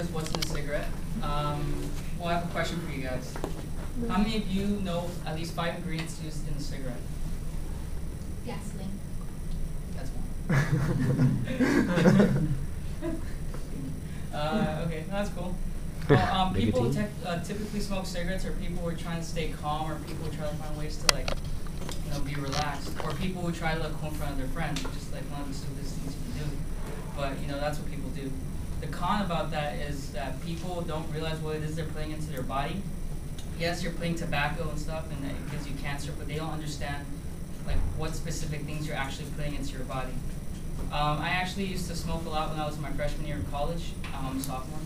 What's in a cigarette? Well, I have a question for you guys. How many of you know at least 5 ingredients used in a cigarette? Gasoline. That's one. Okay, that's cool. Well, people typically smoke cigarettes, or people who are trying to stay calm, or people who try to find ways to be relaxed, or people who try to look cool in front of their friends, which is like one of the stupidest things you can do. But that's what people do. The con about that is that people don't realize what it is they're putting into their body. Yes, you're putting tobacco and stuff, and it gives you cancer, but they don't understand what specific things you're actually putting into your body. I actually used to smoke a lot when I was in my freshman year of college. I'm a sophomore.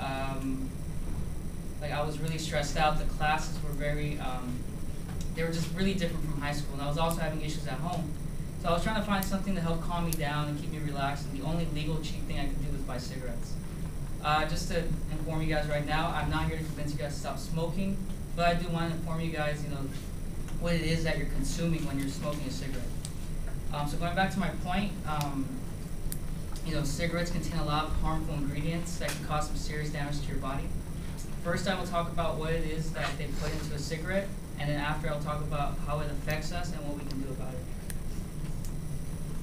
I was really stressed out. The classes were they were just really different from high school, and I was also having issues at home. So I was trying to find something to help calm me down and keep me relaxed, and the only legal cheap thing I could do was buy cigarettes. Just to inform you guys right now, I'm not here to convince you guys to stop smoking, but I do want to inform you guys, what it is that you're consuming when you're smoking a cigarette. So going back to my point, cigarettes contain a lot of harmful ingredients that can cause some serious damage to your body. First, I will talk about what it is that they put into a cigarette, and then after I'll talk about how it affects us and what we can do about it.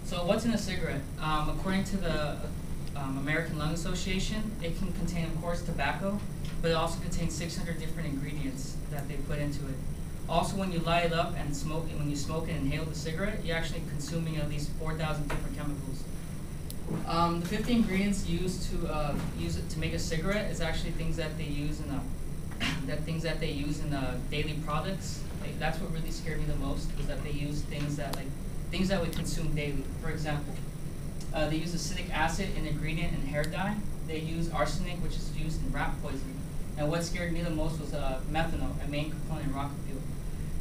So what's in a cigarette? According to the American Lung Association, it can contain, of course, tobacco, but it also contains 600 different ingredients that they put into it. Also, when you light it up and smoke, when you smoke and inhale the cigarette, you're actually consuming at least 4,000 different chemicals. The 50 ingredients used to make a cigarette is actually things that they use in daily products. That's what really scared me the most, is that they use things that we consume daily. For example, they use acetic acid, an ingredient in hair dye. They use arsenic, which is used in rat poisoning. And what scared me the most was methanol, a main component in rocket fuel.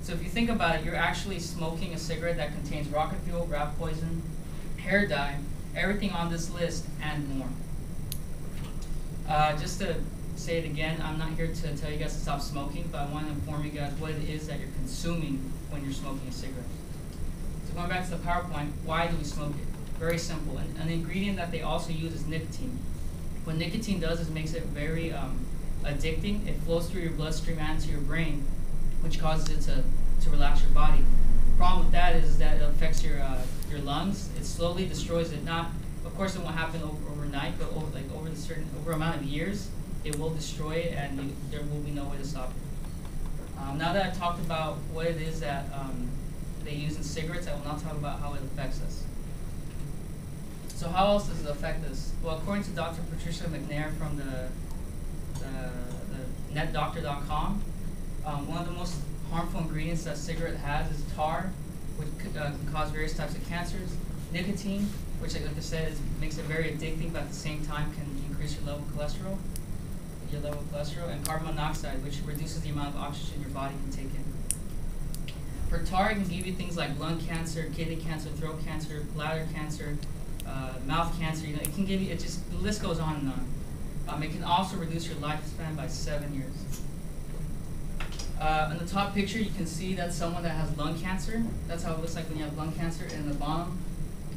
So if you think about it, you're actually smoking a cigarette that contains rocket fuel, rat poison, hair dye, everything on this list, and more. Just to say it again, I'm not here to tell you guys to stop smoking, but I want to inform you guys what it is that you're consuming when you're smoking a cigarette. So going back to the PowerPoint, why do we smoke it? Very simple. An ingredient that they also use is nicotine. What nicotine does is makes it very addicting. It flows through your bloodstream and to your brain, which causes it to relax your body. The problem with that is that it affects your lungs. It slowly destroys it. Of course, it won't happen overnight, but over amount of years, it will destroy it, and there will be no way to stop it. Now that I've talked about what it is that they use in cigarettes, I will now talk about how it affects us. So how else does it affect us? Well, according to Dr. Patricia McNair from the netdoctor.com, one of the most harmful ingredients that cigarette has is tar, which can cause various types of cancers, nicotine, which, like I said, makes it very addicting, but at the same time can increase your level of cholesterol, and carbon monoxide, which reduces the amount of oxygen your body can take in. For tar, it can give you things like lung cancer, kidney cancer, throat cancer, bladder cancer, mouth cancer. It can give you, the list goes on and on. It can also reduce your lifespan by 7 years. In the top picture, you can see that's someone that has lung cancer. That's how it looks like when you have lung cancer. And in the bottom,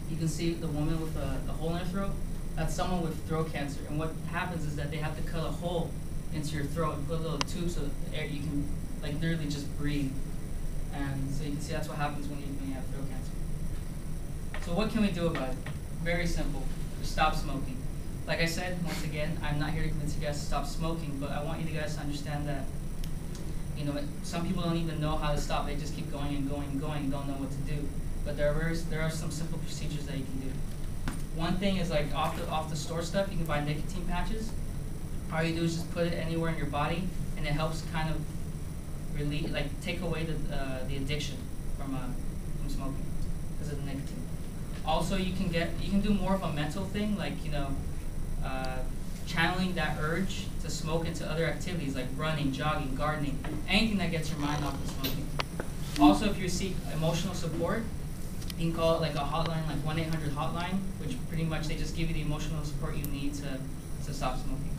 you can see the woman with a hole in her throat. That's someone with throat cancer. And what happens is that they have to cut a hole into your throat and put a little tube so that you can literally just breathe. And so you can see that's what happens when you have throat cancer. So what can we do about it? Very simple. Just stop smoking. Like I said, once again, I'm not here to convince you guys to stop smoking, but I want you guys to understand that some people don't even know how to stop. They just keep going and going and going and don't know what to do. But there are some simple procedures that you can do. One thing is off the store stuff, you can buy nicotine patches. All you do is just put it anywhere in your body, and it helps kind of take away the addiction from smoking because of the nicotine. Also, you can do more of a mental thing, channeling that urge to smoke into other activities like running, jogging, gardening, anything that gets your mind off of smoking. Also, if you seek emotional support, you can call it a hotline, 1-800 hotline, which pretty much they just give you the emotional support you need to stop smoking.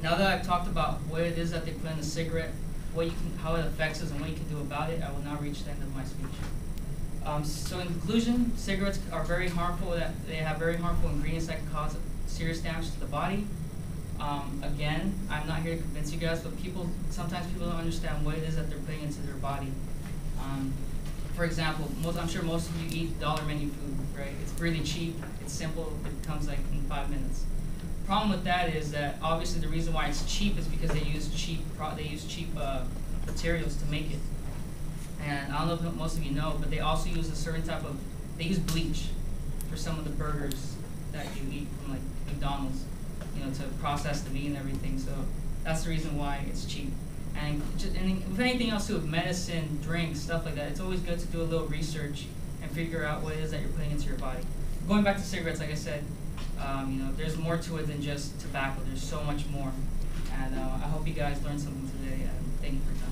Now that I've talked about what it is that they put in the cigarette, how it affects us and what you can do about it, I will now reach the end of my speech. So in conclusion, cigarettes are very harmful. They have very harmful ingredients that can serious damage to the body. Again, I'm not here to convince you guys, but sometimes people don't understand what it is that they're putting into their body. For example, I'm sure most of you eat dollar menu food, right? It's really cheap, it's simple, it comes like in 5 minutes. Problem with that is that obviously the reason why it's cheap is because they use cheap materials to make it. And I don't know if most of you know, but they also use a certain type of, they use bleach for some of the burgers that you eat from like McDonald's, you know, to process the meat and everything. So that's the reason why it's cheap. And with anything else too, with medicine, drinks, stuff like that, it's always good to do a little research and figure out what it is that you're putting into your body. Going back to cigarettes, like I said, you know, there's more to it than just tobacco. There's so much more. And I hope you guys learned something today. And thank you for your time.